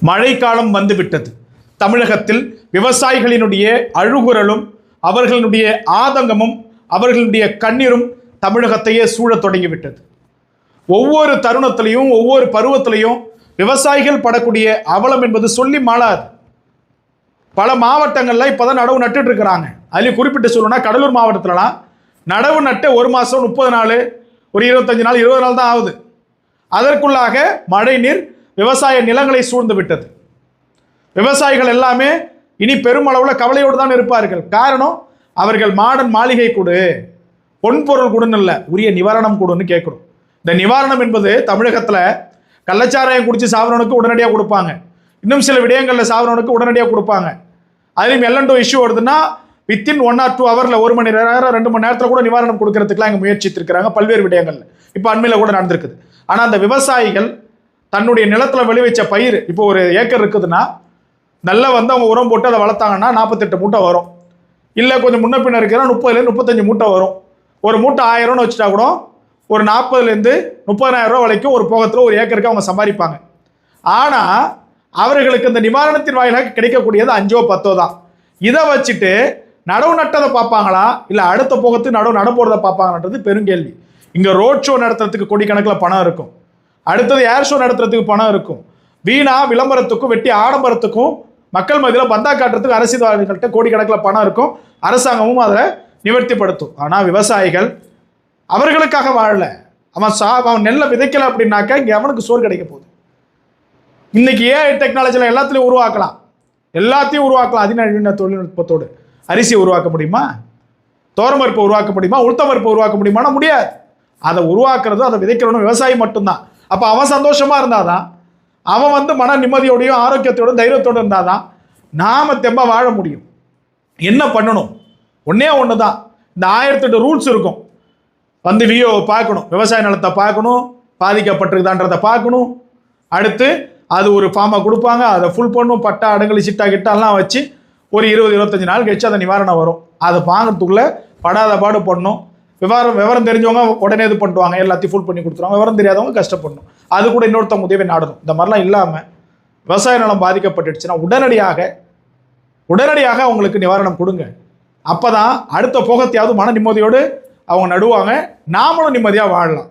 மழைக்காலம் வந்துவிட்டது. தமிழகத்தில் விவசாயிகளினுடைய அழுகுரலும் அவர்களுடைய ஆதங்கமும் அவர்களுடைய கண்ணீரும் தமிழகத்தையே சூழத் தொடங்கிவிட்டது. ஒவ்வொரு தருணத்திலையும் ஒவ்வொரு பருவத்திலையும் விவசாயிகள் படக்கூடிய அவலம் என்பது சொல்லி மாளாது. பல மாவட்டங்கள்ல இப்பதான் நடவு நட்டுட்டு இருக்கிறாங்க. அதுலேயும் குறிப்பிட்டு சொல்லணும்னா கடலூர் மாவட்டத்திலலாம் நடவு நட்டு 1 மாதம் 30 நாள், ஒரு 25 நாள் 20 நாள் தான் ஆகுது. அதற்குள்ளாக மழை நீர் விவசாய நிலங்களை சூழ்ந்து விட்டது. விவசாயிகள் எல்லாமே இனி பெருமளவில் கவலையோடு தான் இருப்பார்கள். காரணம், அவர்கள் மாடன் மாளிகை கொடு, பொன்பொருள் கொடுன்னு இல்லை, உரிய நிவாரணம் கொடுன்னு கேட்கணும். இந்த நிவாரணம் என்பது தமிழகத்தில் கள்ளச்சாராயம் குடிச்சு சாவரனுக்கு உடனடியாக கொடுப்பாங்க, இன்னும் சில விடயங்களில் சாவரனுக்கு உடனடியாக கொடுப்பாங்க. அதுலேயும் L&O இஷ்யூ வருதுன்னா வித்தின் 1 or 2 ஹவரில் 1 மணி நேரம் 2 மணி நேரத்தில் கூட நிவாரணம் கொடுக்கறதுக்குலாம் இங்கே முயற்சித்திருக்கிறாங்க பல்வேறு விடயங்கள்ல. இப்போ அண்மையில் கூட நடந்திருக்குது. ஆனால் அந்த விவசாயிகள் தன்னுடைய நிலத்தில் விளைவிச்ச பயிர் இப்போ 1 ஏக்கர் இருக்குதுன்னா நல்லா அவங்க உரம் போட்டு அதை வளர்த்தாங்கன்னா 48 மூட்டை வரும். இல்லை கொஞ்சம் முன்ன பின்ன இருக்கிற 30 35 மூட்டை வரும். ஒரு மூட்டை 1000 வச்சுட்டா கூட ஒரு 40,000 30,000 ரூபா வரைக்கும் ஒரு போகத்தில் 1 ஏக்கருக்கு அவங்க சம்பாதிப்பாங்க. ஆனால் அவர்களுக்கு இந்த நிவாரணத்தின் வாயிலாக கிடைக்கக்கூடியது 5 or 10 தான். இதை வச்சுட்டு நடவு நட்டதை பார்ப்பாங்களா இல்லை அடுத்த போகத்துக்கு நடவு போடுறதை பார்ப்பாங்கன்றது பெருங்கேள்வி. இங்கே ரோட் ஷோ நடத்துறதுக்கு கோடிக்கணக்கில் பணம் இருக்கும், அடுத்தது ஏர் ஷோ நடத்துறதுக்கு பணம் இருக்கும், வீணா விளம்பரத்துக்கும் வெட்டி ஆடம்பரத்துக்கும் மக்கள் மத்தியில் பந்தா காட்டுறதுக்கு அரசியல்வாதிகள்கிட்ட கோடிக்கணக்கில் பணம் இருக்கும். அரசாங்கமும் அதை நிவர்த்திப்படுத்தும். ஆனால் விவசாயிகள் அவர்களுக்காக வாழல. அவன் நெல்லை விதைக்கல அப்படின்னாக்கா இங்கே அவனுக்கு சோறு கிடைக்க போகுது. இன்னைக்கு AI டெக்னாலஜியில் எல்லாத்தையும் உருவாக்கலாம். அதிநவீன தொழில்நுட்பத்தோடு அரிசியை உருவாக்க முடியுமா? தோரமருப்பை உருவாக்க முடியுமா? உளுத்தமருப்பை உருவாக்க முடியுமானா முடியாது. அதை உருவாக்குறது, அதை விதைக்கிறவனும் விவசாயி மட்டும்தான். அப்போ அவன் சந்தோஷமா இருந்தாதான், அவன் மன நிம்மதியோடையும் ஆரோக்கியத்தோடும் தைரியத்தோடு இருந்தாதான் நாம தெம்பா வாழ முடியும். என்ன பண்ணணும்? ஒன்று தான். இந்த 1008 ரூல்ஸ் இருக்கும். விஓ பார்க்கணும், விவசாய நிலத்தை பார்க்கணும், பாதிக்கப்பட்டிருக்குதான்றதை பார்க்கணும். அடுத்து அது ஒரு ஃபார்மை கொடுப்பாங்க, அதை ஃபுல் பண்ணும், பட்டா அடங்கலி சிட்டா கிட்டாலாம் வச்சு ஒரு 20-25 நாள் கழிச்சு அதை நிவாரணம் வரும். அதை வாங்கிறதுக்குள்ளே படாத பாடு பண்ணணும். விவரம் தெரிஞ்சவங்க உடனே இது பண்ணுவாங்க, எல்லாத்தையும் ஃபுல் பண்ணி கொடுத்துருவாங்க. விவரம் தெரியாதவங்க கஷ்டப்படணும். அது கூட இன்னொருத்தவங்க உதவி நாடணும். இந்த மாதிரிலாம் இல்லாமல் விவசாய நிலம் பாதிக்கப்பட்டுடுச்சுன்னா உடனடியாக அவங்களுக்கு நிவாரணம் கொடுங்க. அப்போ தான் அடுத்த போகத்தையாவது மன நிம்மதியோடு அவங்க நடுவாங்க, நாமளும் நிம்மதியாக வாழலாம்.